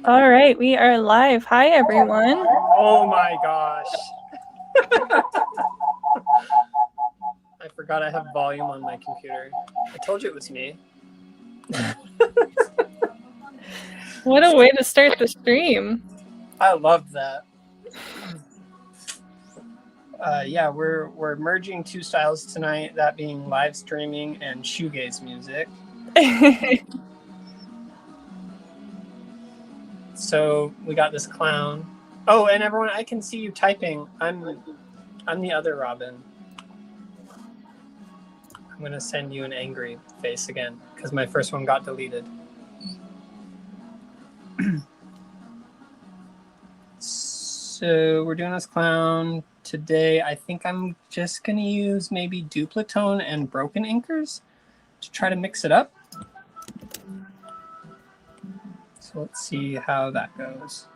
All right, we are live. Hi, everyone. Oh my gosh. I forgot I have volume on my computer. I told you it was me. What a way to start the stream. I loved that. Yeah, we're merging two styles tonight, that being live streaming and shoegaze music. So we got this clown. Oh, and everyone, I can see you typing. I'm the other Robin. I'm gonna send you an angry face again because my first one got deleted. So we're doing this clown today. I think I'm just gonna use maybe Duplatone and Broken Inkers to try to mix it up. So let's see how that goes.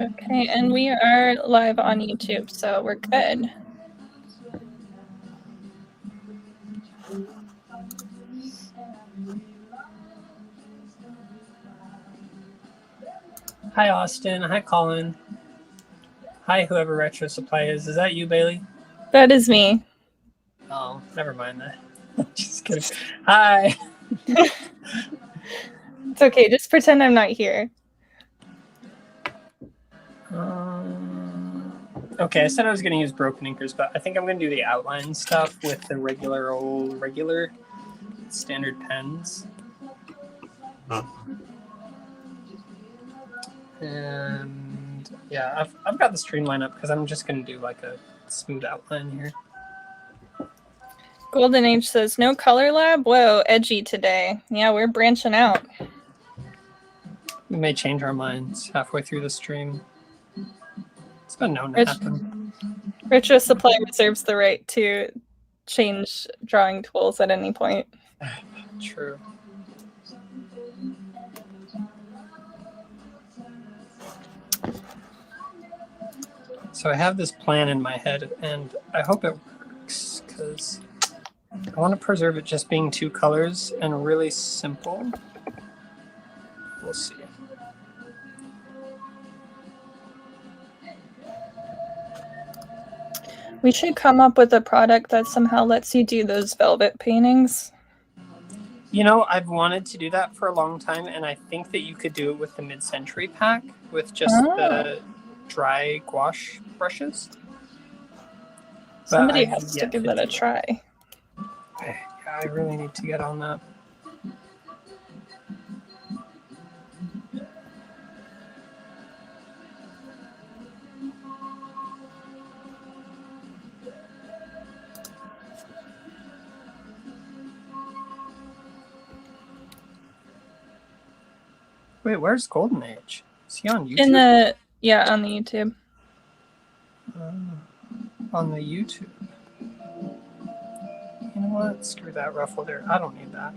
Okay, and we are live on YouTube, so we're good. Hi, Austin. Hi, Colin. Hi, whoever Retro Supply is. Is that you, Bailey? That is me. Oh, never mind that. Just kidding. Hi. It's okay. Just pretend I'm not here. Okay, I said I was going to use Broken Inkers, but I think I'm going to do the outline stuff with the regular standard pens. And yeah, I've got the streamline up because I'm just going to do like a smooth outline here. Golden Age says, no color lab? Whoa, edgy today. Yeah, we're branching out. We may change our minds halfway through the stream. It's been known to happen. Retro Supply reserves the right to change drawing tools at any point. True. So I have this plan in my head, and I hope it works, because I want to preserve it just being two colors and really simple. We'll see. We should come up with a product that somehow lets you do those velvet paintings. You know, I've wanted to do that for a long time, and I think that you could do it with the mid-century pack with just the dry gouache brushes. Somebody has to give that a try. Yeah, I really need to get on that. Wait, where's Golden Age? Is he on YouTube? On the YouTube. On the YouTube. You know what? Screw that ruffle there. I don't need that.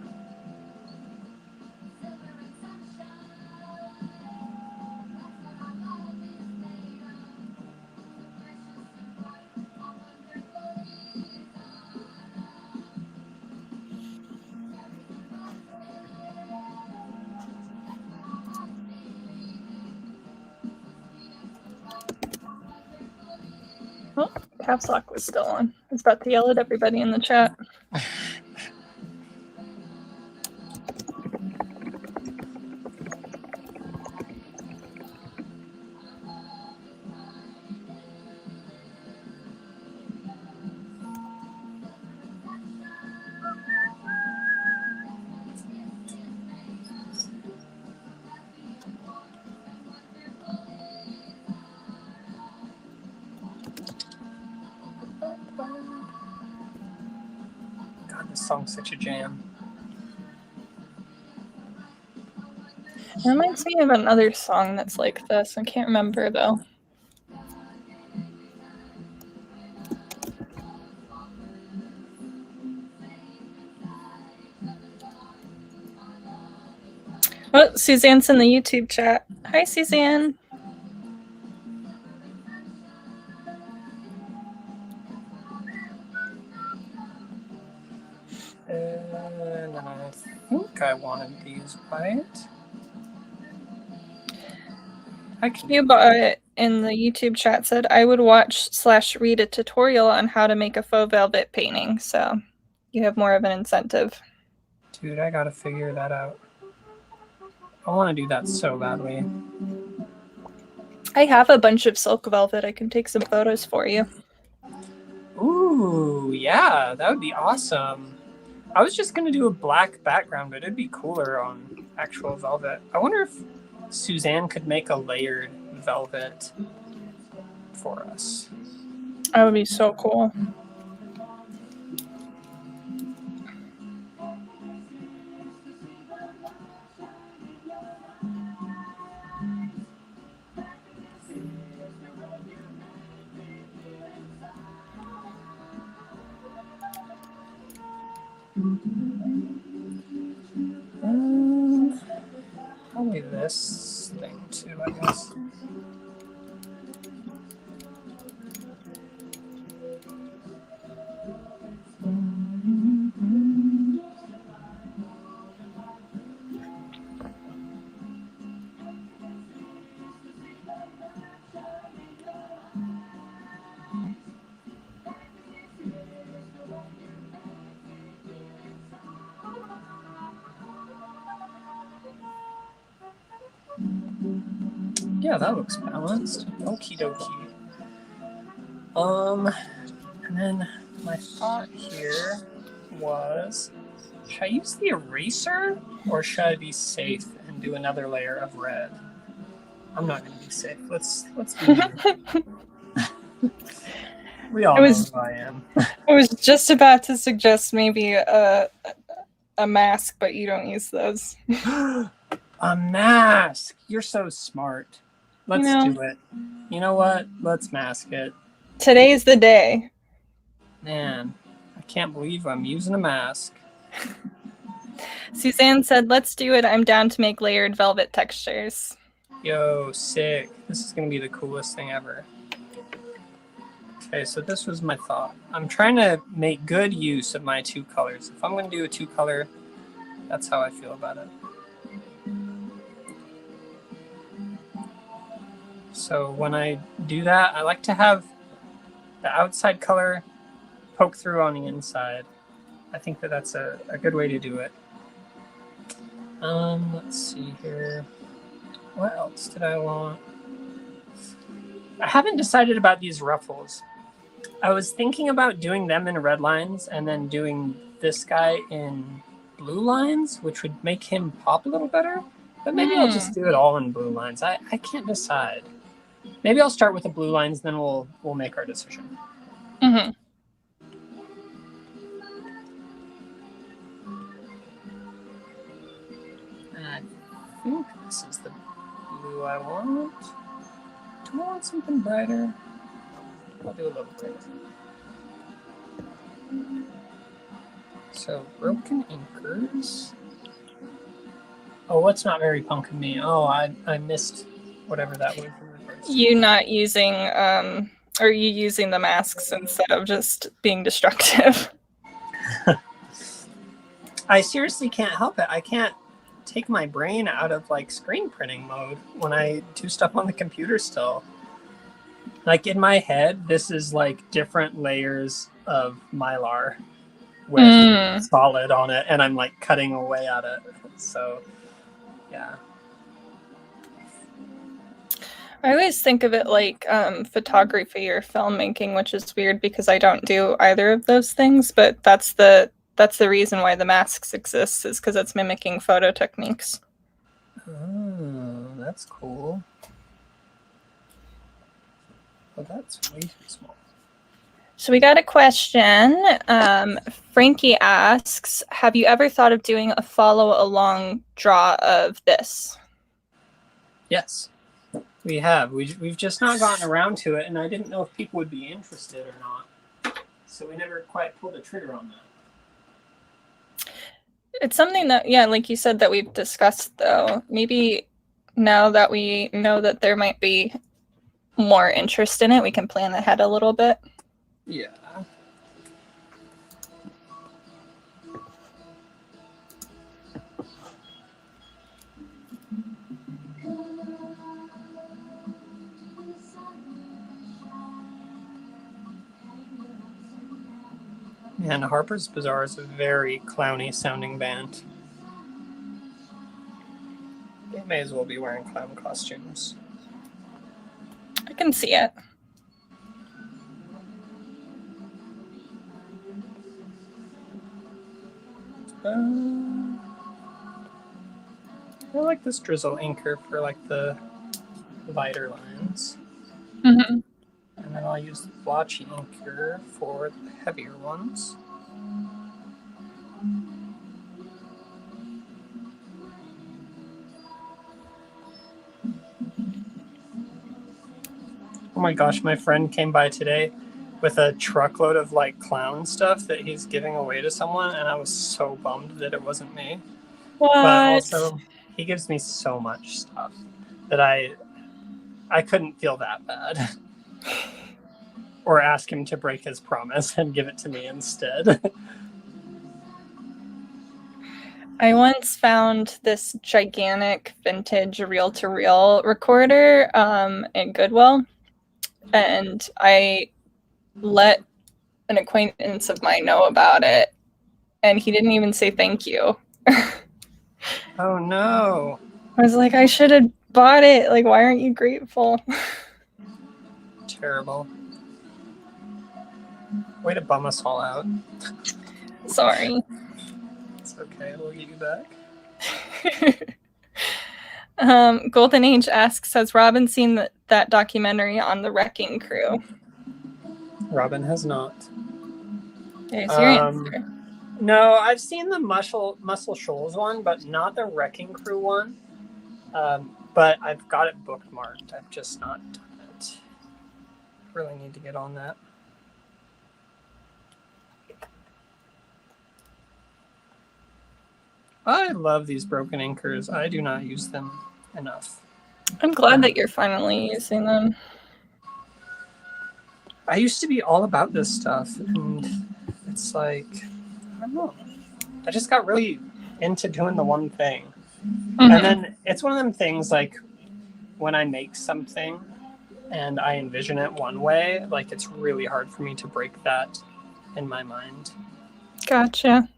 Oh, caps lock was still on. I was about to yell at everybody in the chat. God, this song's such a jam. It reminds me of another song that's like this. I can't remember though. Oh, Suzanne's in the YouTube chat. Hi, Suzanne. And I think I wanted these white. I can. Cuba in the YouTube chat said I would watch/read a tutorial on how to make a faux velvet painting, so you have more of an incentive. Dude, I gotta figure that out. I want to do that so badly. I have a bunch of silk velvet. I can take some photos for you. Ooh, yeah, that would be awesome. I was just gonna do a black background, but it'd be cooler on actual velvet. I wonder if Suzanne could make a layered velvet for us. That would be so cool. Probably this thing too, I guess. Yeah, that looks balanced. Okie dokie. And then my thought here was, should I use the eraser or should I be safe and do another layer of red? I'm not gonna be safe. Let's be We all know who I am. I was just about to suggest maybe a mask, but you don't use those. A mask! You're so smart. Let's do it. You know what? Let's mask it. Today's the day. Man, I can't believe I'm using a mask. Suzanne said, let's do it. I'm down to make layered velvet textures. Yo, sick. This is going to be the coolest thing ever. Okay, so this was my thought. I'm trying to make good use of my two colors. If I'm going to do a two color, that's how I feel about it. So when I do that, I like to have the outside color poke through on the inside. I think that that's a good way to do it. Let's see here. What else did I want? I haven't decided about these ruffles. I was thinking about doing them in red lines and then doing this guy in blue lines, which would make him pop a little better. But maybe I'll just do it all in blue lines. I can't decide. Maybe I'll start with the blue lines, then we'll make our decision. Mm-hmm. I think this is the blue I want. Do I want something brighter? I'll do a little bit. So, broken inkers. Oh, what's not very punk of me? Oh, I missed whatever that was. You not using, or you using the masks instead of just being destructive. I seriously can't help it. I can't take my brain out of like screen printing mode when I do stuff on the computer still. Like in my head, this is like different layers of Mylar with solid on it, and I'm like cutting away at it. So, yeah. I always think of it like photography or filmmaking, which is weird because I don't do either of those things, but that's the reason why the masks exist, is because it's mimicking photo techniques. Oh, that's cool. Well, that's way too small. So we got a question. Frankie asks, have you ever thought of doing a follow-along draw of this? Yes, we have. We've just not gotten around to it, and I didn't know if people would be interested or not. So we never quite pulled the trigger on that. It's something that, yeah, like you said, that we've discussed, though. Maybe now that we know that there might be more interest in it, we can plan ahead a little bit. Yeah. And Harper's Bazaar is a very clowny sounding band. They may as well be wearing clown costumes. I can see it. I like this drizzle inker for like the lighter lines. Mm-hmm. And then I'll use the blotchy inker for the heavier ones. Oh my gosh, my friend came by today with a truckload of like clown stuff that he's giving away to someone, and I was so bummed that it wasn't me. What? But also, he gives me so much stuff that I couldn't feel that bad. Or ask him to break his promise and give it to me instead. I once found this gigantic vintage reel-to-reel recorder in Goodwill, and I let an acquaintance of mine know about it, and he didn't even say thank you. Oh no. I was like, I should have bought it. Like, why aren't you grateful? Terrible. Way to bum us all out. Sorry. It's okay, we'll get you back. Golden Age asks, has Robin seen that documentary on the Wrecking Crew? Robin has not. There's your answer. No, I've seen the Muscle Shoals one, but not the Wrecking Crew one. But I've got it bookmarked. I've just not done it. Really need to get on that. I love these broken inkers. I do not use them enough. I'm glad that you're finally using them. I used to be all about this stuff, and it's like, I don't know. I just got really into doing the one thing. Mm-hmm. And then it's one of them things like when I make something and I envision it one way, like it's really hard for me to break that in my mind. Gotcha.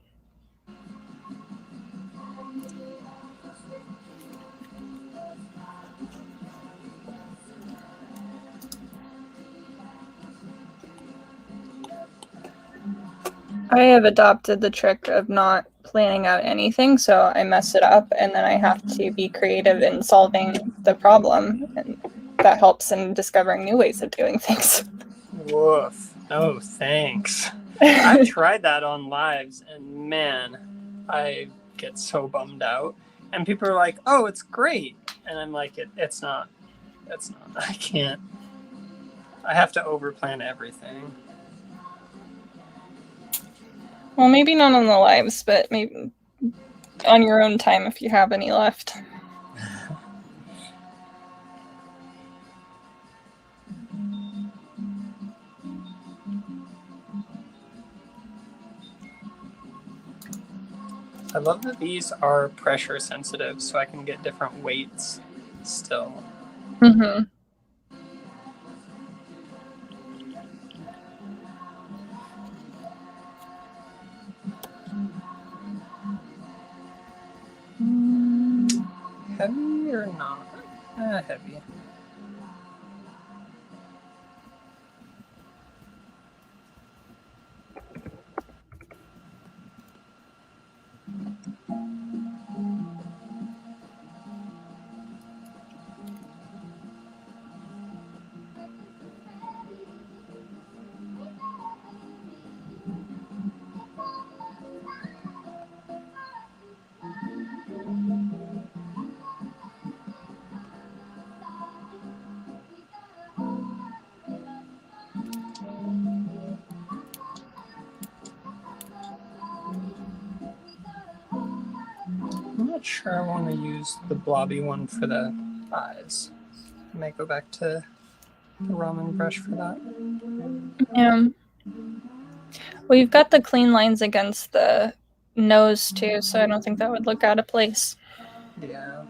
I have adopted the trick of not planning out anything, so I mess it up and then I have to be creative in solving the problem, and that helps in discovering new ways of doing things. Woof. No, thanks. I've tried that on lives, and man, I get so bummed out. And people are like, oh, it's great. And I'm like, it's not. It's not. I can't. I have to overplan everything. Well, maybe not on the lives, but maybe on your own time if you have any left. I love that these are pressure sensitive, so I can get different weights still. Mm-hmm. Heavy or not? Heavy. I'm not sure I want to use the blobby one for the eyes. I might go back to the ramen brush for that. Yeah. Well, you've got the clean lines against the nose too, so I don't think that would look out of place. Yeah.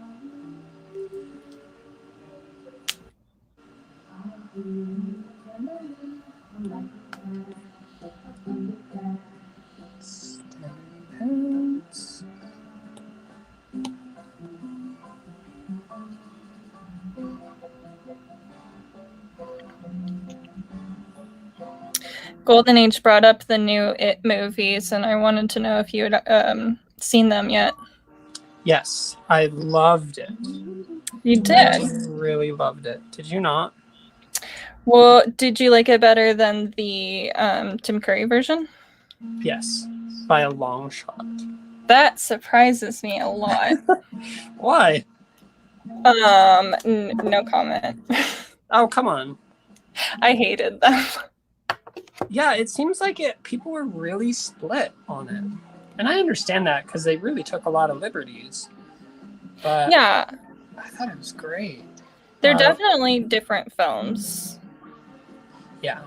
Golden Age brought up the new It movies, and I wanted to know if you had seen them yet. Yes, I loved it. You I did? really loved it. Did you not? Well, did you like it better than the Tim Curry version? Yes, by a long shot. That surprises me a lot. Why? No comment. Oh, come on. I hated them. Yeah, it seems like people were really split on it. And I understand that because they really took a lot of liberties. But Yeah, I thought it was great. they're definitely different films. Yeah.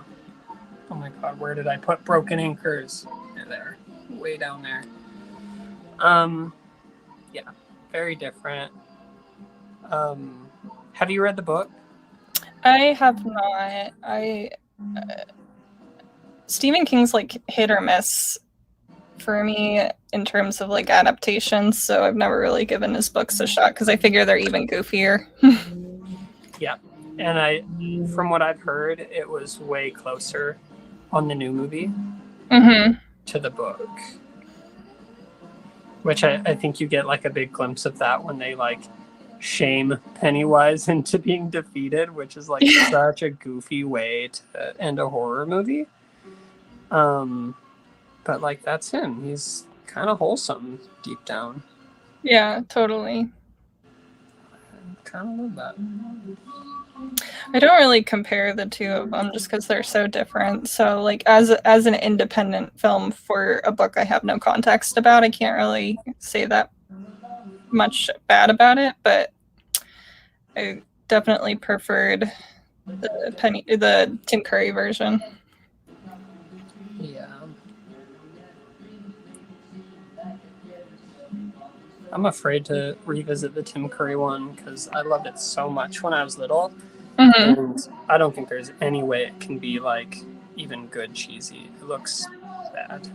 Oh my god, where did I put Broken Anchors? They're there. Way down there. Yeah, very different. Have you read the book? I have not. Stephen King's like hit or miss for me in terms of like adaptations, so I've never really given his books a shot because I figure they're even goofier. Yeah. And from what I've heard, it was way closer on the new movie to the book. Which I think you get like a big glimpse of that when they like shame Pennywise into being defeated, which is like such a goofy way to end a horror movie. But like that's him. He's kind of wholesome deep down. Yeah, totally. I kind of love that. I don't really compare the two of them just because they're so different. So like as an independent film for a book I have no context about, I can't really say that much bad about it, but I definitely preferred the Tim Curry version. Yeah. I'm afraid to revisit the Tim Curry one because I loved it so much when I was little. And I don't think there's any way it can be like even good cheesy. It looks bad.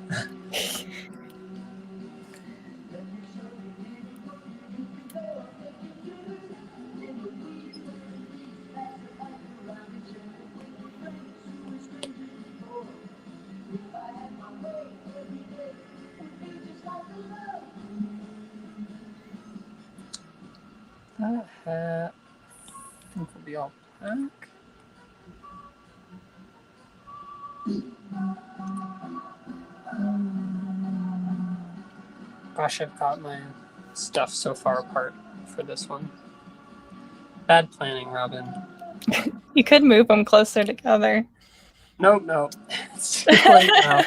That hat, I think will be all black. Gosh, I've got my stuff so far apart for this one. Bad planning, Robin. You could move them closer together. Nope. It's too late now.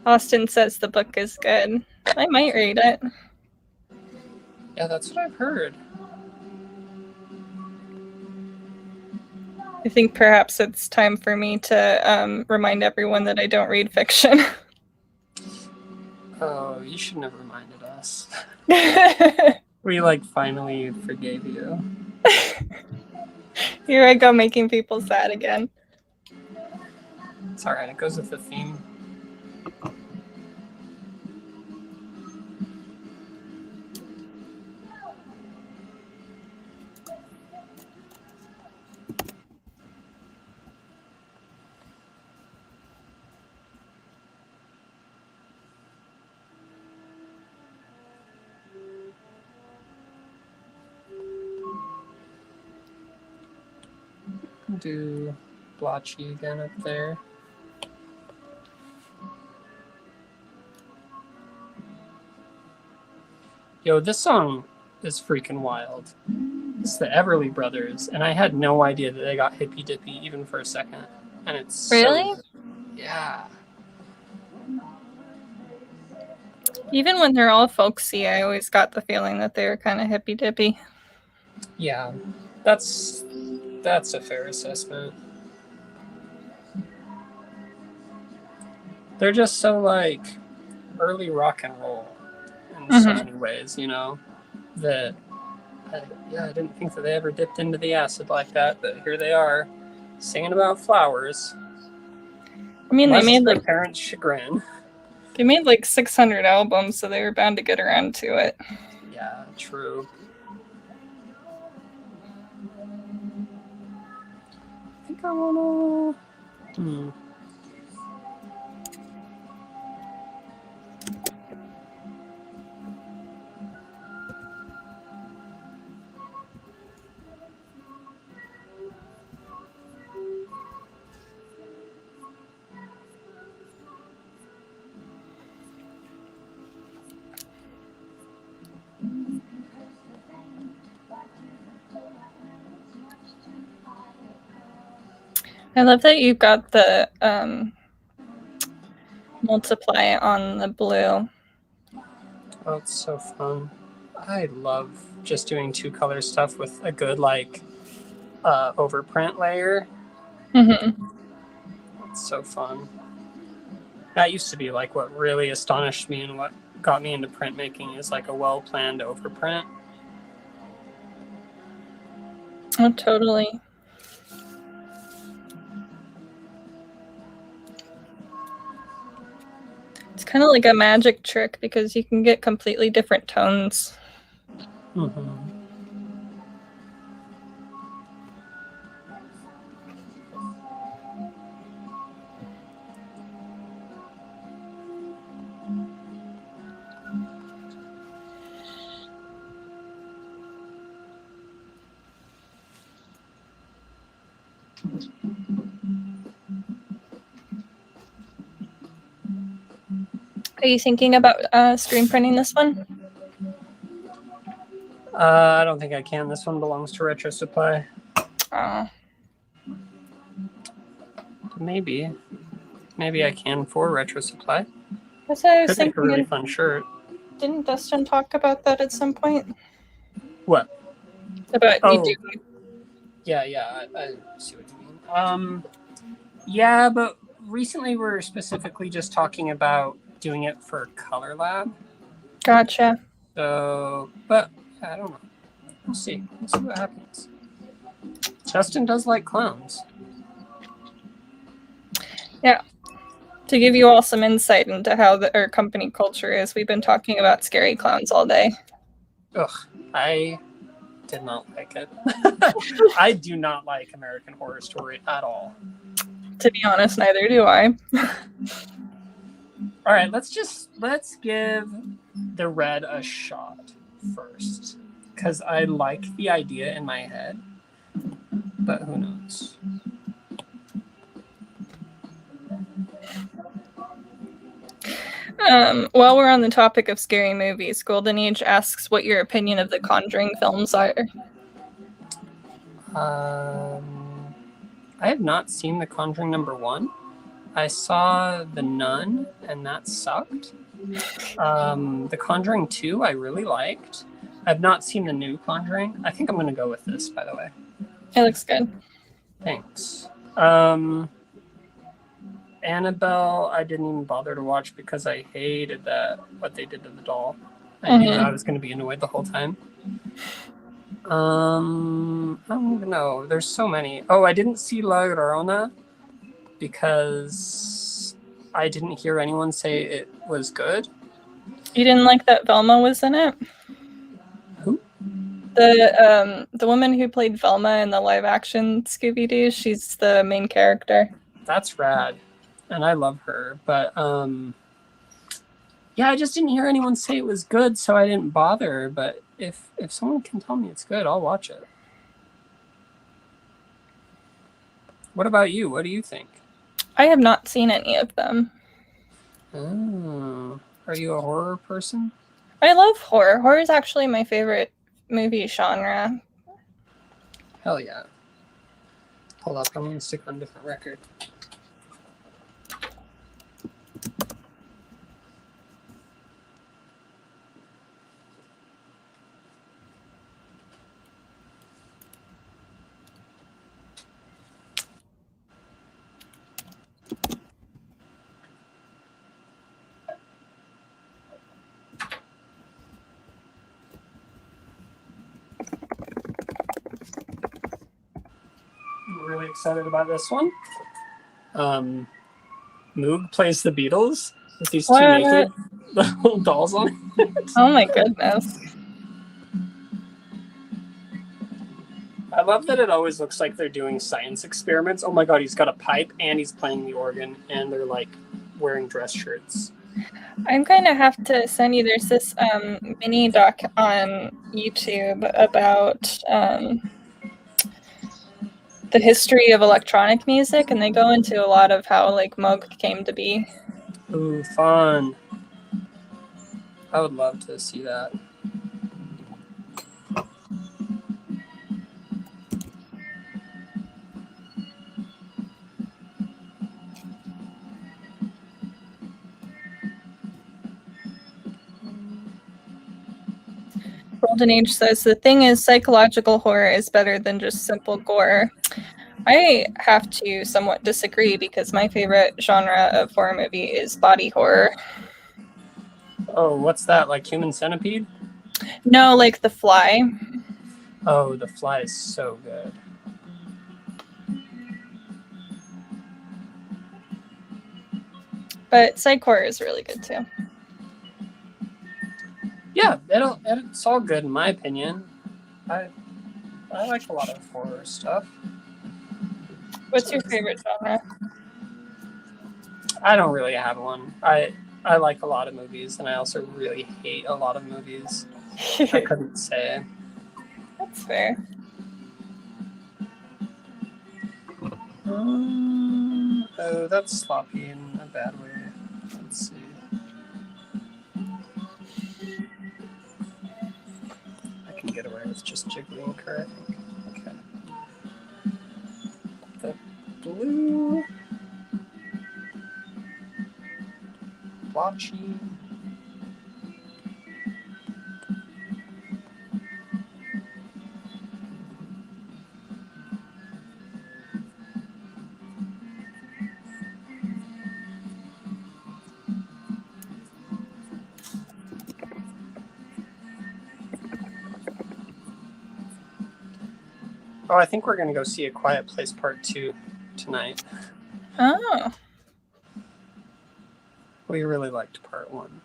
Austin says the book is good. I might read it. Yeah, that's what I've heard. I think perhaps it's time for me to remind everyone that I don't read fiction. Oh, you shouldn't have reminded us. We like finally forgave you. Here I go making people sad again. It's alright, it goes with the theme. Do blotchy again up there. Yo, this song is freaking wild. It's the Everly Brothers, and I had no idea that they got hippy dippy even for a second. And it's really? Yeah. Even when they're all folksy, I always got the feeling that they were kind of hippy dippy. Yeah, that's a fair assessment. They're just so like early rock and roll in so many ways, you know, that I didn't think that they ever dipped into the acid like that, but here they are singing about flowers. I mean, they made their parents' chagrin. They made like 600 albums, so they were bound to get around to it. Yeah, true. think I wanna. I love that you've got the multiply on the blue. Oh, it's so fun. I love just doing 2-color stuff with a good like overprint layer. Mm-hmm. It's so fun. That used to be like what really astonished me and what got me into printmaking is like a well-planned overprint. Oh, totally. It's kind of like a magic trick because you can get completely different tones. Mm-hmm. Are you thinking about screen printing this one? I don't think I can. This one belongs to Retro Supply. Oh. Maybe I can for Retro Supply. That's what I was Could make a thinking. really fun shirt. Didn't Dustin talk about that at some point? What? About you doing. Yeah, I see what you mean. Yeah, but recently we're specifically just talking about doing it for Color Lab. Gotcha. So, but I don't know. We'll see. We'll see what happens. Justin does like clowns. Yeah. To give you all some insight into how our company culture is, we've been talking about scary clowns all day. Ugh, I did not like it. I do not like American Horror Story at all. To be honest, neither do I. All right, let's give the red a shot first, because I like the idea in my head, but who knows? While we're on the topic of scary movies, Golden Age asks what your opinion of the Conjuring films are. I have not seen The Conjuring #1. I saw The Nun, and that sucked. The Conjuring 2, I really liked. I've not seen the new Conjuring. I think I'm going to go with this, by the way. It looks good. Thanks. Annabelle, I didn't even bother to watch because I hated what they did to the doll. I knew I was going to be annoyed the whole time. I don't even know. There's so many. Oh, I didn't see La Llorona because I didn't hear anyone say it was good. You didn't like that Velma was in it? Who? The woman who played Velma in the live action Scooby-Doo, she's the main character. That's rad. And I love her. But yeah, I just didn't hear anyone say it was good, so I didn't bother. But if someone can tell me it's good, I'll watch it. What about you? What do you think? I have not seen any of them. Oh, are you a horror person? I love horror. Horror is actually my favorite movie genre. Hell yeah. Hold up, I'm going to stick on a different record. I'm really excited about this one. Moog plays the Beatles with these two naked little dolls on it. Oh my goodness. I love that it always looks like they're doing science experiments. Oh my god, he's got a pipe and he's playing the organ and they're like wearing dress shirts. I'm going to have to send you, there's this mini doc on YouTube about the history of electronic music, and they go into a lot of how like Moog came to be. Ooh, fun. I would love to see that. Golden Age says the thing is psychological horror is better than just simple gore. I have to somewhat disagree because my favorite genre of horror movie is body horror. Oh, what's that? Like Human Centipede? No, like The Fly. Oh, The Fly is so good. But psych horror is really good too. Yeah, it's all good in my opinion. I like a lot of horror stuff. What's your favorite genre? I don't really have one. I like a lot of movies, and I also really hate a lot of movies. I couldn't say. That's fair. Oh, that's sloppy in a bad way. Let's see. I can get away with just jiggling her, I think. Okay. The blue. Blotchy. Oh, I think we're going to go see A Quiet Place Part 2 tonight. Oh. We really liked Part 1.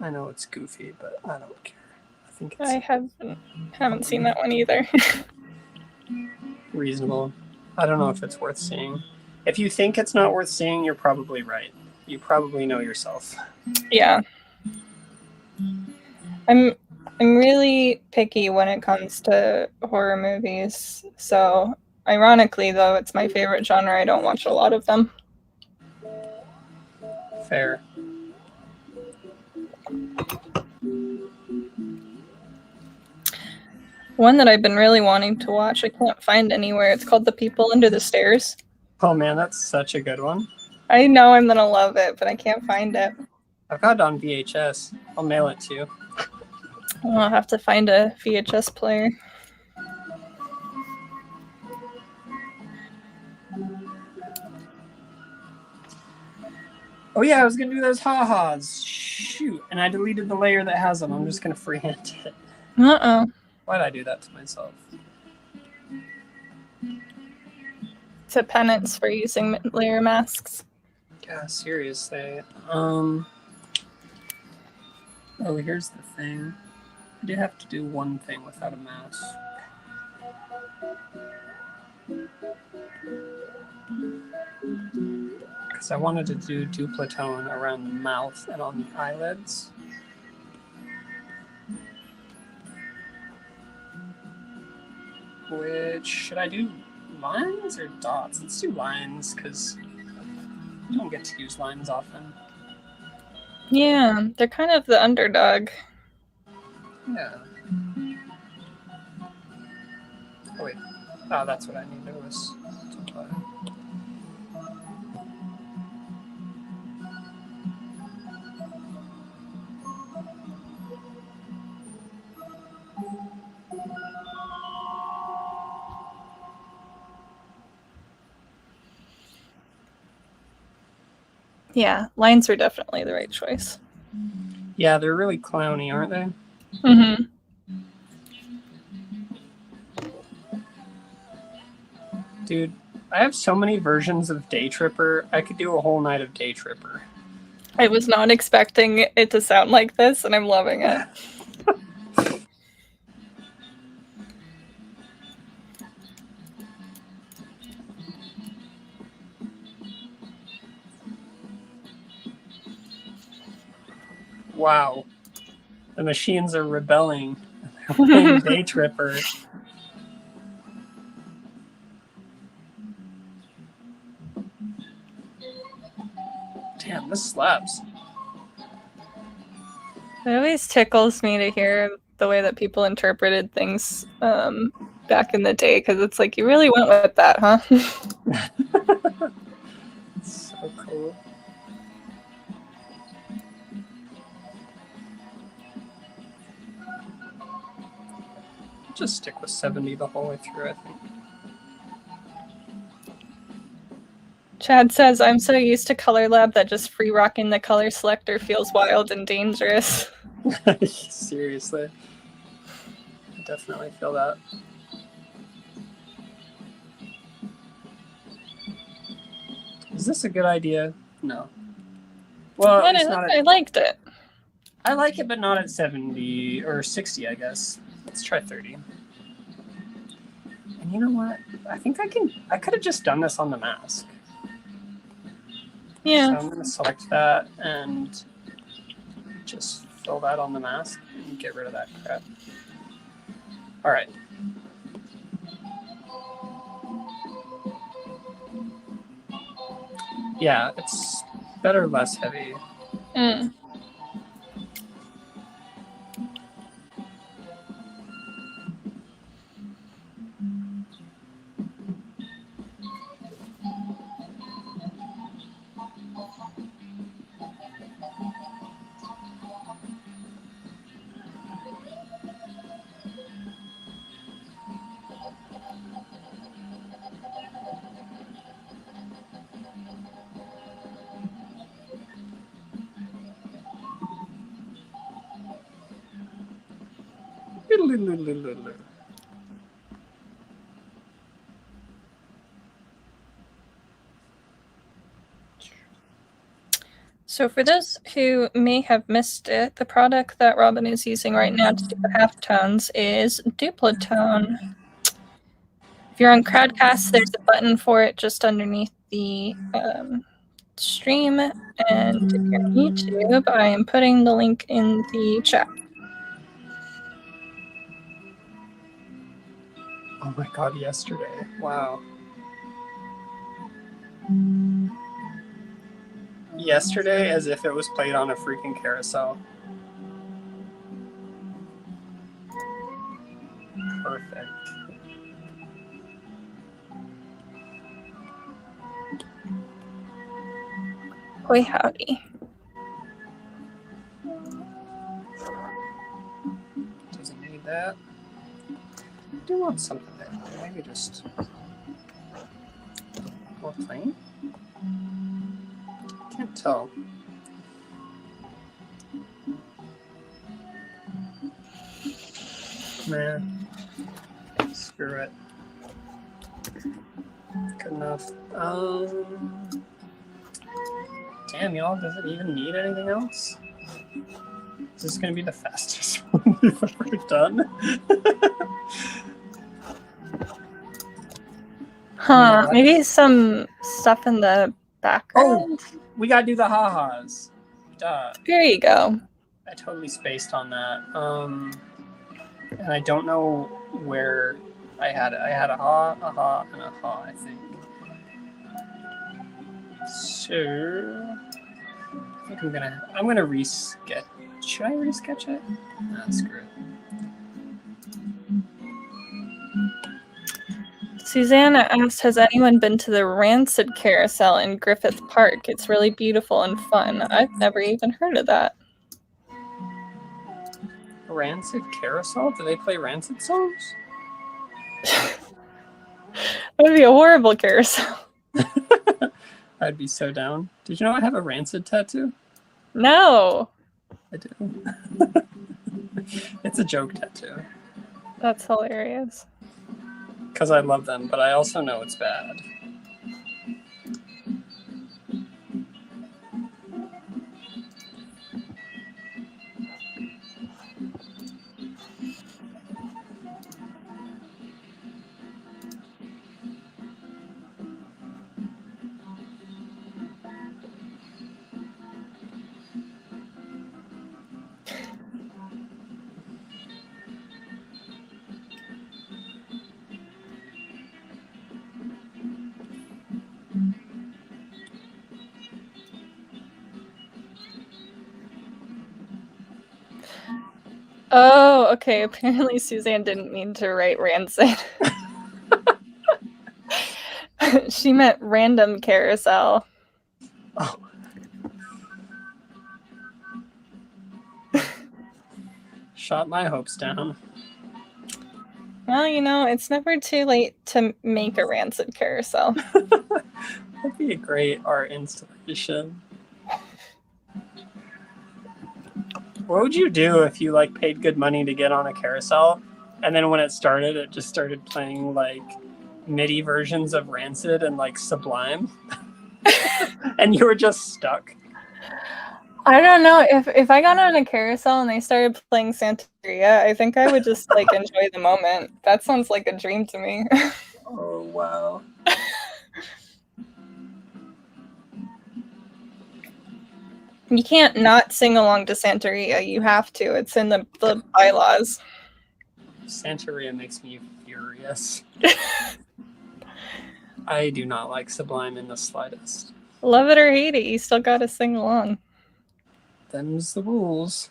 I know it's goofy, but I don't care. I think it's I haven't seen that one either. reasonable. I don't know if it's worth seeing. If you think it's not worth seeing, you're probably right. You probably know yourself. Yeah. I'm really picky when it comes to horror movies. So, ironically, though it's my favorite genre, I don't watch a lot of them. Fair. One that I've been really wanting to watch, I can't find anywhere. It's called The People Under the Stairs. Oh man, that's such a good one. I know I'm gonna love it, but I can't find it. I've got it on VHS. I'll mail it to you. I'll have to find a VHS player. Oh yeah, I was gonna do those ha-has. Shoot, and I deleted the layer that has them. I'm just gonna freehand it. Uh-oh. Why'd I do that to myself? It's a penance for using layer masks. Yeah, seriously. Oh, here's the thing. I do have to do one thing without a mouse. Because I wanted to do duplatone around the mouth and on the eyelids. Which, should I do lines or dots? Let's do lines, because I don't get to use lines often. Yeah, they're kind of the underdog. Yeah. Oh wait. Oh, that's what I needed was to apply. Yeah, lines are definitely the right choice. Yeah, they're really clowny, aren't they? Mm-hmm. Dude, I have so many versions of Day Tripper. I could do a whole night of Day Tripper. I was not expecting it to sound like this, and I'm loving it. Wow. The machines are rebelling. They're playing Day Tripper. Damn, this slaps. It always tickles me to hear the way that people interpreted things back in the day, because it's like, you really went with that, huh? It's so cool. Just stick with 70 the whole way through, I think. Chad says, I'm so used to Color Lab that just free rocking the color selector feels wild and dangerous. Seriously. I definitely feel that. Is this a good idea? No. Well, it's not. I liked it. I like it, but not at 70 or 60, I guess. Let's try 30. And you know what? I think I could have just done this on the mask. Yeah. So I'm going to select that and just fill that on the mask and get rid of that crap. All right. Yeah, it's better less heavy. Mm. So for those who may have missed it, the product that Robin is using right now to do the halftones is Duplatone. If you're on Crowdcast, there's a button for it just underneath the stream. And if you're on YouTube, I am putting the link in the chat. Oh my god, yesterday. Wow. Yesterday, as if it was played on a freaking carousel. Perfect. Hoy howdy. Doesn't need that. I do want something there. Maybe just more plain? Can't tell. Nah. Screw it. Good enough. Damn, y'all, does it even need anything else? Is this gonna be the fastest one we've ever done? Huh, maybe some stuff in the background? Oh, we gotta do the ha-has. Duh. There you go. I totally spaced on that. And I don't know where I had it. I had a ha, and a ha, I think. So I think I'm gonna resketch. Should I resketch it? Nah, screw it. Susanna asked, has anyone been to the Rancid Carousel in Griffith Park? It's really beautiful and fun. I've never even heard of that. Rancid Carousel? Do they play Rancid songs? That would be a horrible carousel. I'd be so down. Did you know I have a Rancid tattoo? No. I do. It's a joke tattoo. That's hilarious. Because I love them, but I also know it's bad. Oh, okay. Apparently Suzanne didn't mean to write rancid. She meant random carousel. Oh. Shot my hopes down. Well, you know, it's never too late to make a rancid carousel. That'd be a great art installation. What would you do if you like paid good money to get on a carousel, and then when it started, it just started playing like MIDI versions of Rancid and like Sublime, and you were just stuck? I don't know, if I got on a carousel and they started playing Santeria, I think I would just like enjoy the moment. That sounds like a dream to me. Oh wow. You can't not sing along to Santeria. You have to. It's in the bylaws. Santeria makes me furious. I do not like Sublime in the slightest. Love it or hate it, you still gotta sing along. Them's the rules.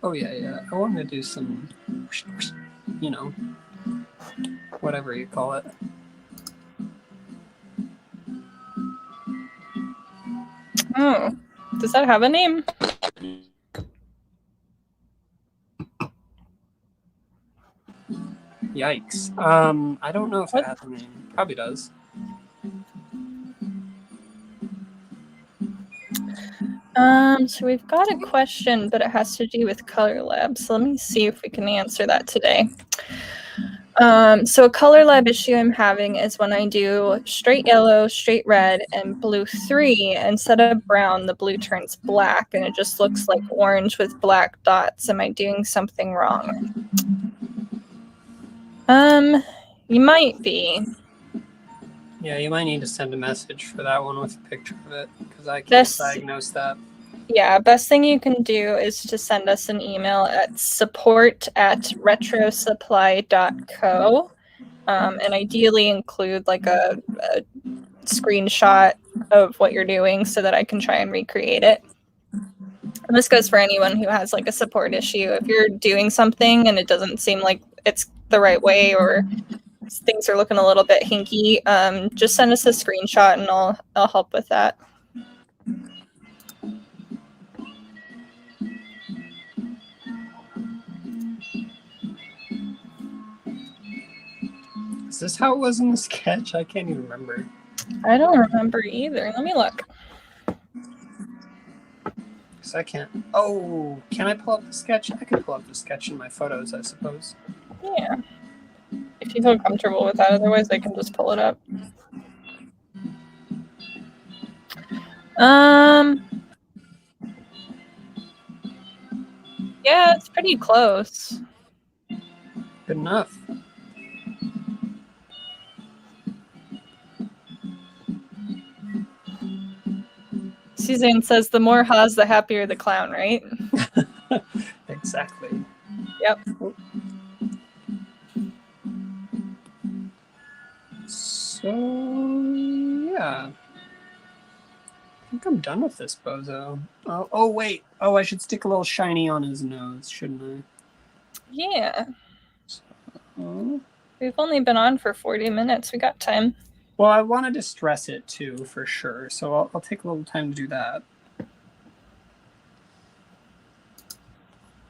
Oh yeah. I want to do some, you know, whatever you call it. Oh, does that have a name? Yikes. I don't know if it has a name. Probably does. So we've got a question, but it has to do with Color Lab. So let me see if we can answer that today. So a Color Lab issue I'm having is when I do straight yellow, straight red, and blue 3, instead of brown, the blue turns black, and it just looks like orange with black dots. Am I doing something wrong? You might be. Yeah, you might need to send a message for that one with a picture of it, because I can't diagnose that. Yeah, best thing you can do is to send us an email at support@retrosupply.co, and ideally include like a screenshot of what you're doing so that I can try and recreate it. And this goes for anyone who has like a support issue. If you're doing something and it doesn't seem like it's the right way, or things are looking a little bit hinky, just send us a screenshot and I'll help with that. Is this how it was in the sketch? I can't even remember. I don't remember either. Let me look. Because I can't. Oh, can I pull up the sketch? I can pull up the sketch in my photos, I suppose. Yeah. If you feel comfortable with that, otherwise I can just pull it up. Yeah, it's pretty close. Good enough. Suzanne says the more ha's, the happier the clown, right? Exactly. Yep. So, yeah. I think I'm done with this bozo. Oh, wait. Oh, I should stick a little shiny on his nose, shouldn't I? Yeah. So, we've only been on for 40 minutes. We got time. Well, I wanted to stress it too, for sure. So I'll take a little time to do that.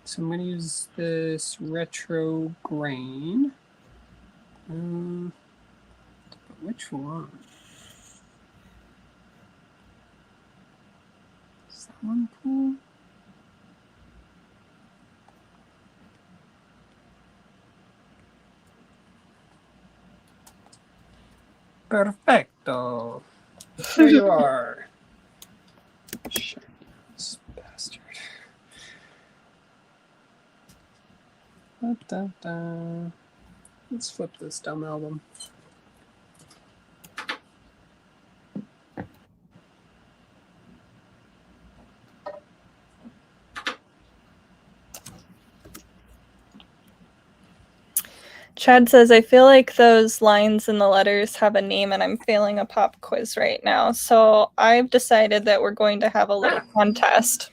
So I'm going to use this retro grain. Which one? Is that one cool? Perfecto. There you are. Shiny bastard. Da-da-da. Let's flip this dumb album. Chad says, I feel like those lines in the letters have a name and I'm failing a pop quiz right now. So I've decided that we're going to have a little contest.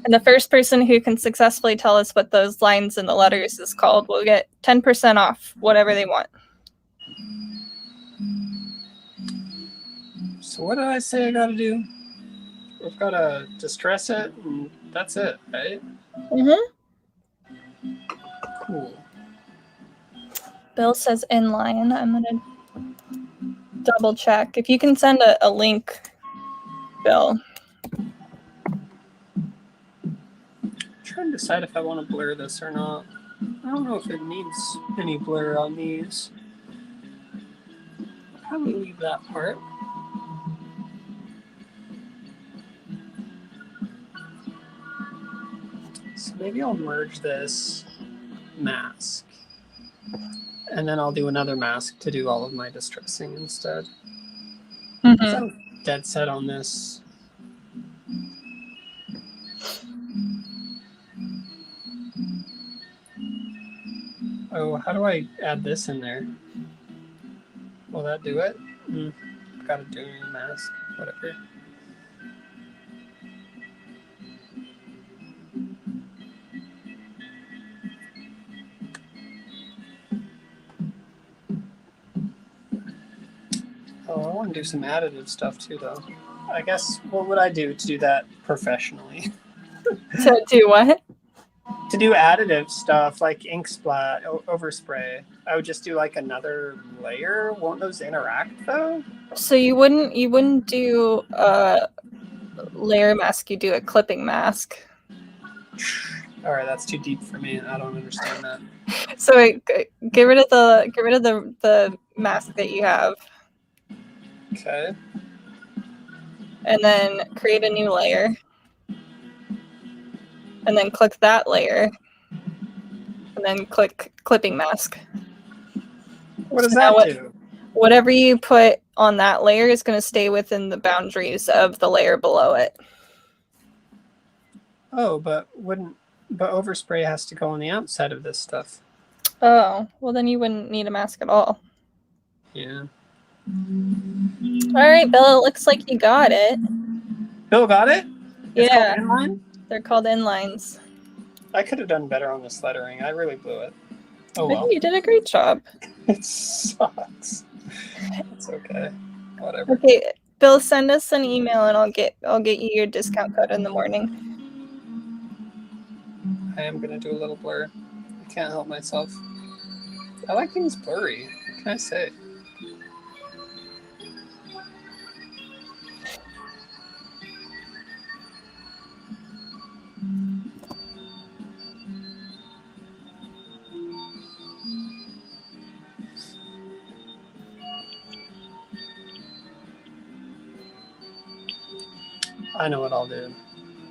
And the first person who can successfully tell us what those lines in the letters is called will get 10% off whatever they want. So what did I say I gotta do? We've gotta distress it, and that's it, right? Mm-hmm. Cool. Bill says inline. I'm gonna double check. If you can send a link, Bill. I'm trying to decide if I want to blur this or not. I don't know if it needs any blur on these. I'll probably leave that part. So maybe I'll merge this mask. And then I'll do another mask to do all of my distressing instead. Mm-hmm. So I'm dead set on this. Oh, how do I add this in there? Will that do it? Gotta do a mask, whatever. Oh, I want to do some additive stuff too, though. I guess, what would I do to do that professionally? To do what? To do additive stuff like ink splat, overspray, I would just do like another layer. Won't those interact though? So you wouldn't do a layer mask. You do a clipping mask. All right, that's too deep for me. I don't understand that. So get rid of the mask that you have, Okay. and then create a new layer, and then click that layer, and then click clipping mask. What does So that now do? Whatever you put on that layer is going to stay within the boundaries of the layer below it. Oh, but overspray has to go on the outside of this stuff. Oh, well then you wouldn't need a mask at all. Yeah. All right, Bill, it looks like you got it. Bill got it? It's Yeah. called inline? They're called inlines. I could have done better on this lettering. I really blew it. Oh I well. think you did a great job. It sucks. It's okay. Whatever. Okay, Bill, send us an email and I'll get you your discount code in the morning. I am gonna do a little blur. I can't help myself. I like things blurry. What can I say? I know what I'll do.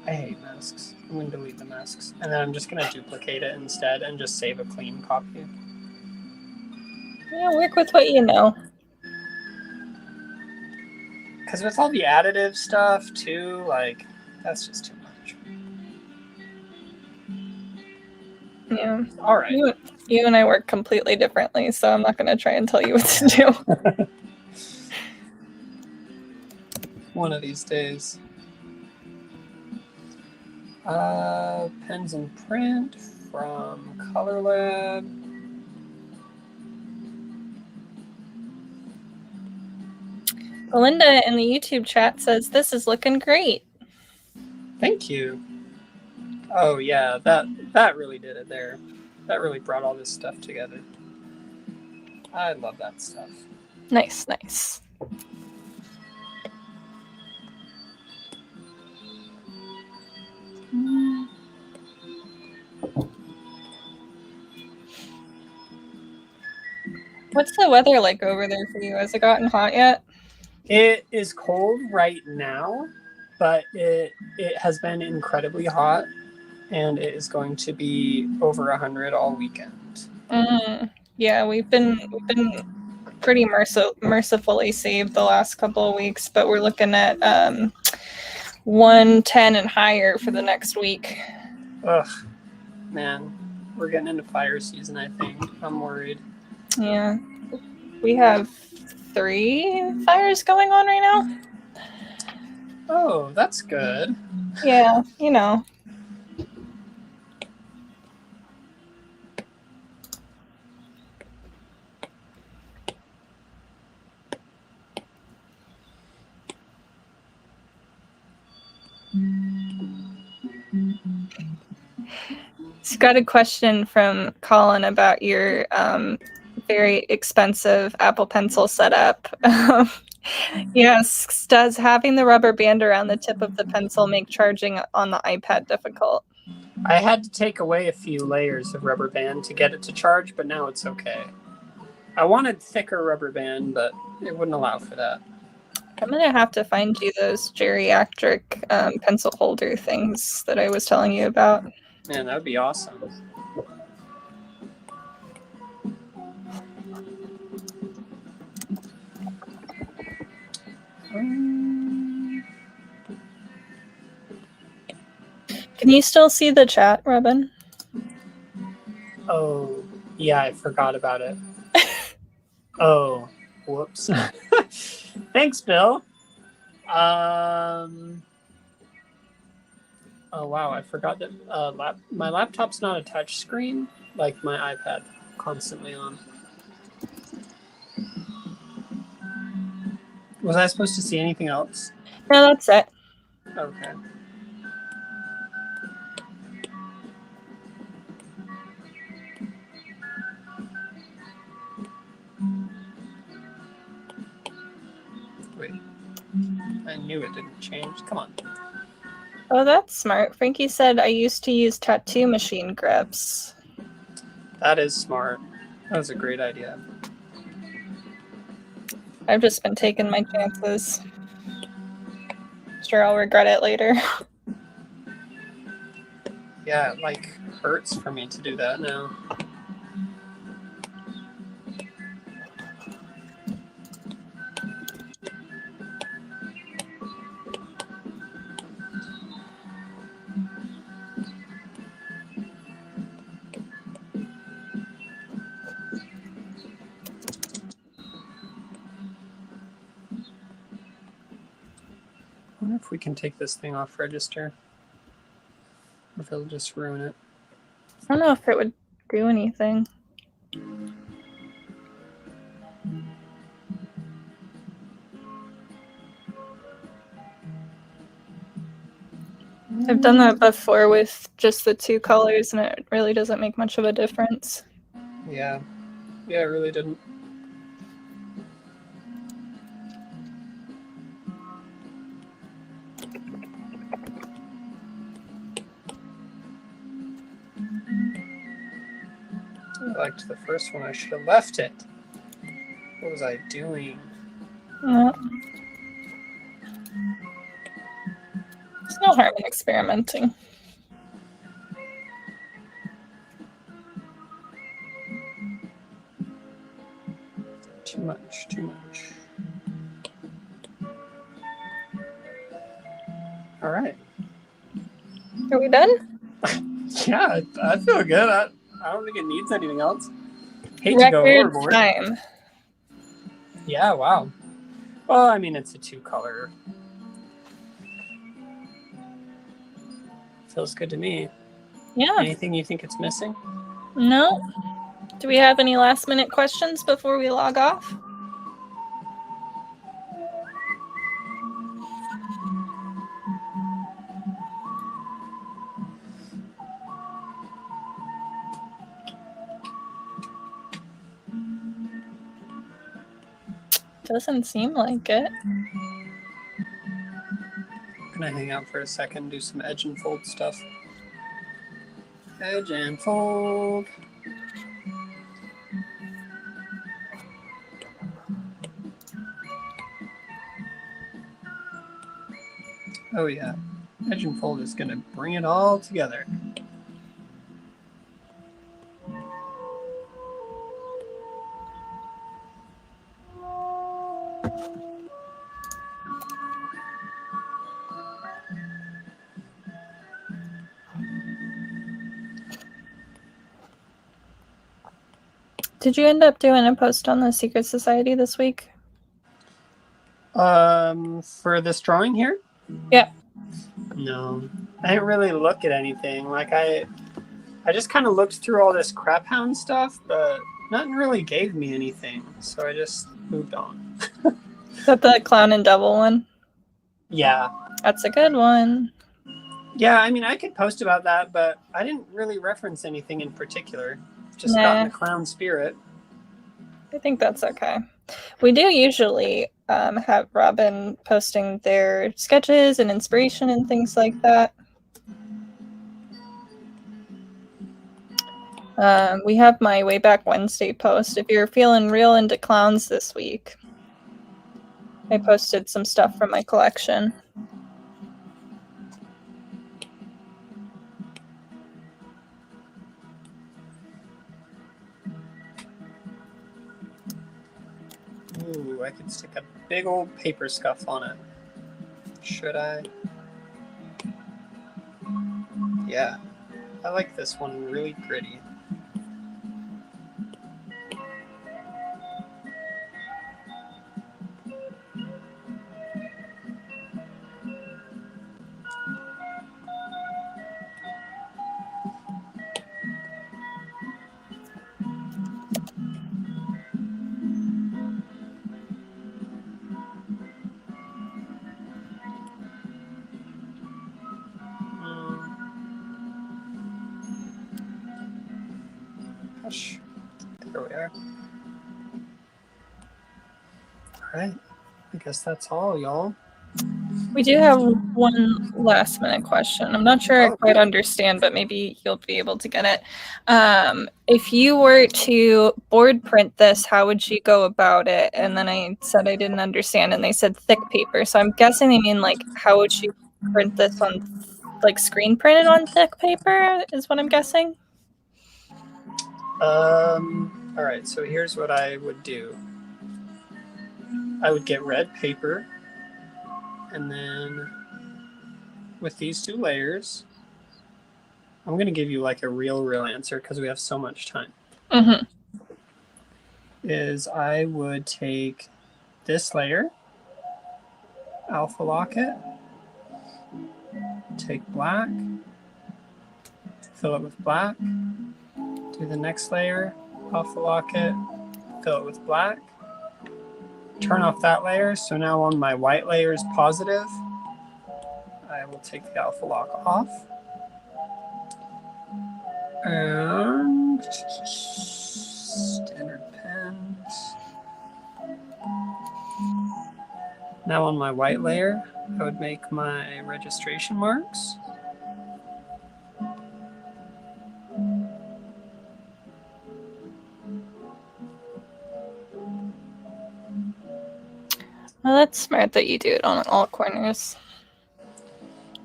I hate masks. I'm going to delete the masks. And then I'm just going to duplicate it instead and just save a clean copy. Yeah, work with what you know. Because with all the additive stuff too, like, that's just too much. Yeah. All right. You and I work completely differently, so I'm not going to try and tell you what to do. One of these days. Pens and print from Color Lab. Belinda in the YouTube chat says this is looking great. Thank you. Oh yeah, that really did it there. That really brought all this stuff together. I love that stuff. Nice, nice. What's the weather like over there for you? Has it gotten hot yet? It is cold right now, but it has been incredibly hot, and it is going to be over 100 all weekend. Yeah, we've been pretty mercifully saved the last couple of weeks, but we're looking at 110 and higher for the next week. Ugh, man, we're getting into fire season. I think I'm worried. Yeah, we have 3 fires going on right now. Oh, that's good. Yeah, you know. Just got a question from Colin about your very expensive Apple Pencil setup. Yes, does having the rubber band around the tip of the pencil make charging on the iPad difficult? I had to take away a few layers of rubber band to get it to charge, but now it's okay. I wanted thicker rubber band, but it wouldn't allow for that. I'm gonna have to find you those geriatric pencil holder things that I was telling you about. Man, that would be awesome. Can you still see the chat, Robin? Oh, yeah, I forgot about it. Oh, whoops. Thanks, Bill. Oh, wow, I forgot that my laptop's not a touch screen like my iPad, constantly on. Was I supposed to see anything else? No, that's it. Okay. Wait. I knew it didn't change. Come on. Oh, that's smart. Frankie said I used to use tattoo machine grips. That is smart. That was a great idea. I've just been taking my chances. Sure, I'll regret it later. Yeah, it like hurts for me to do that now. I wonder if we can take this thing off register. Or if it'll just ruin it. I don't know if it would do anything. I've done that before with just the two colors, and it really doesn't make much of a difference. Yeah. Yeah, it really didn't. I liked the first one. I should have left it. What was I doing? No. There's no harm in experimenting. Too much, too much. All right. Are we done? Yeah, I feel good. I don't think it needs anything else. Hate to go Record overboard. time. Yeah, wow. Well, I mean, it's a 2-color. Feels good to me. Yeah. Anything you think it's missing? No. Do we have any last minute questions before we log off? Doesn't seem like it. Can I hang out for a second, do some edge and fold stuff? Edge and fold. Oh yeah, edge and fold is gonna bring it all together. Did you end up doing a post on the Secret Society this week? For this drawing here? Yeah. No, I didn't really look at anything. Like I just kind of looked through all this crap hound stuff, but nothing really gave me anything. So I just moved on. Is that the Clown and Devil one? Yeah. That's a good one. Yeah, I mean, I could post about that, but I didn't really reference anything in particular. Just got in Nah, the clown spirit. I think that's okay. We do usually have Robin posting their sketches and inspiration and things like that. We have my Way Back Wednesday post. If you're feeling real into clowns this week, I posted some stuff from my collection. Ooh, I could stick a big old paper scuff on it. Should I? Yeah, I like this one really gritty. Gosh, there we are. All right, I guess that's all, y'all. We do have one last minute question. I'm not sure I Oh, quite understand, but maybe you'll be able to get it. If you were to board print this, how would you go about it? And then I said I didn't understand, and they said thick paper. So I'm guessing they mean like how would you print this on like screen printed on thick paper is what I'm guessing. all right, so here's what I would do. I would get red paper, and then with these 2 layers, I'm going to give you like a real answer because we have so much time. Mm-hmm. Is I would take this layer, alpha lock it, take black, fill it with black, do the next layer, alpha lock it, fill it with black, turn off that layer. So now on my white layer is positive. I will take the alpha lock off. And standard pens. Now on my white layer, I would make my registration marks. Well, that's smart that you do it on all corners.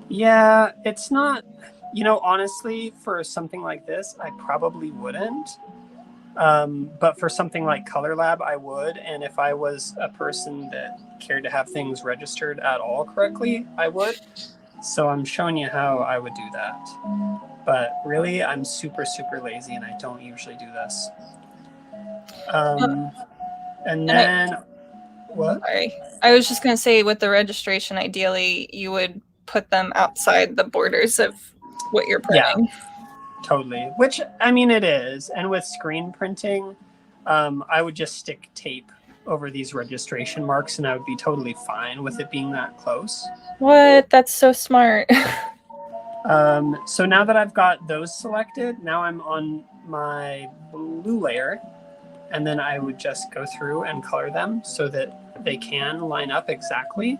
Yeah, it's not, honestly, for something like this, I probably wouldn't. But for something like Color Lab, I would. And if I was a person that cared to have things registered at all correctly, I would. So I'm showing you how I would do that. But really, I'm super, super lazy and I don't usually do this. And then, what? Sorry. I was just going to say with the registration, ideally, you would put them outside the borders of what you're printing. Yeah, totally. Which, I mean, it is. And with screen printing, I would just stick tape over these registration marks and I would be totally fine with it being that close. What? That's so smart. So now that I've got those selected, now I'm on my blue layer. And then I would just go through and color them so that they can line up exactly.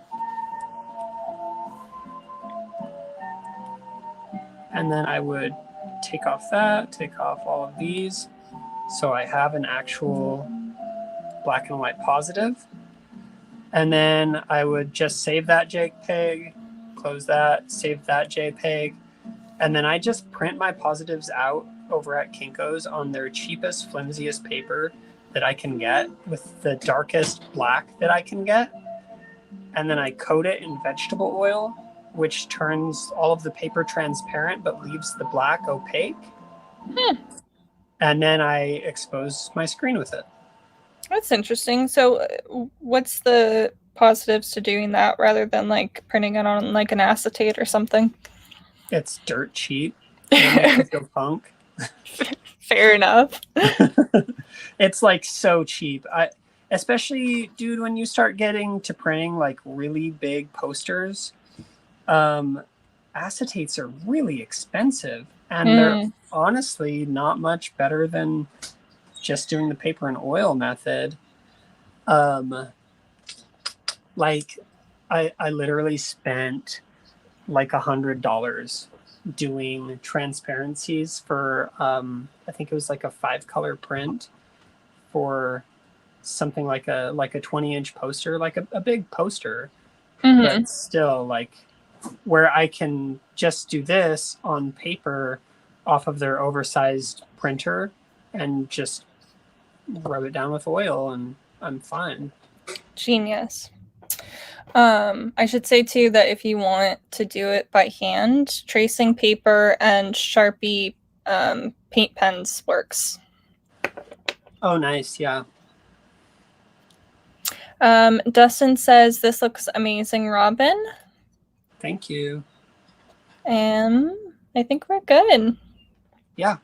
And then I would take off that, take off all of these. So I have an actual black and white positive. And then I would just save that JPEG, close that, save that JPEG. And then I just print my positives out over at Kinko's on their cheapest, flimsiest paper that I can get with the darkest black that I can get. And then I coat it in vegetable oil, which turns all of the paper transparent but leaves the black opaque. And then I expose my screen with it. That's interesting. So what's the positives to doing that rather than like printing it on like an acetate or something? It's dirt cheap. It makes me feel punk. Fair enough. It's like so cheap. Especially, dude, when you start getting to printing like really big posters, I acetates are really expensive, and they're honestly not much better than just doing the paper and oil method. Like I literally spent like $100 doing transparencies for I think it was like a 5-color print for something like a 20-inch poster, like a big poster, but still like where I can just do this on paper off of their oversized printer and just rub it down with oil and I'm fine. Genius. I should say too that if you want to do it by hand, tracing paper and Sharpie paint pens works. Oh, nice. Yeah. Dustin says, this looks amazing, Robin. Thank you. I think we're good. Yeah,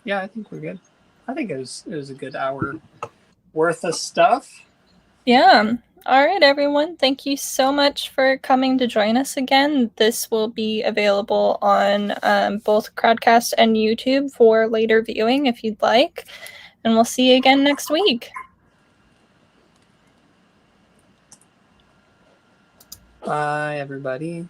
I think we're good. I think it was a good hour worth of stuff. Yeah. All right, everyone. Thank you so much for coming to join us again. This will be available on both Crowdcast and YouTube for later viewing if you'd like. And we'll see you again next week. Bye, everybody.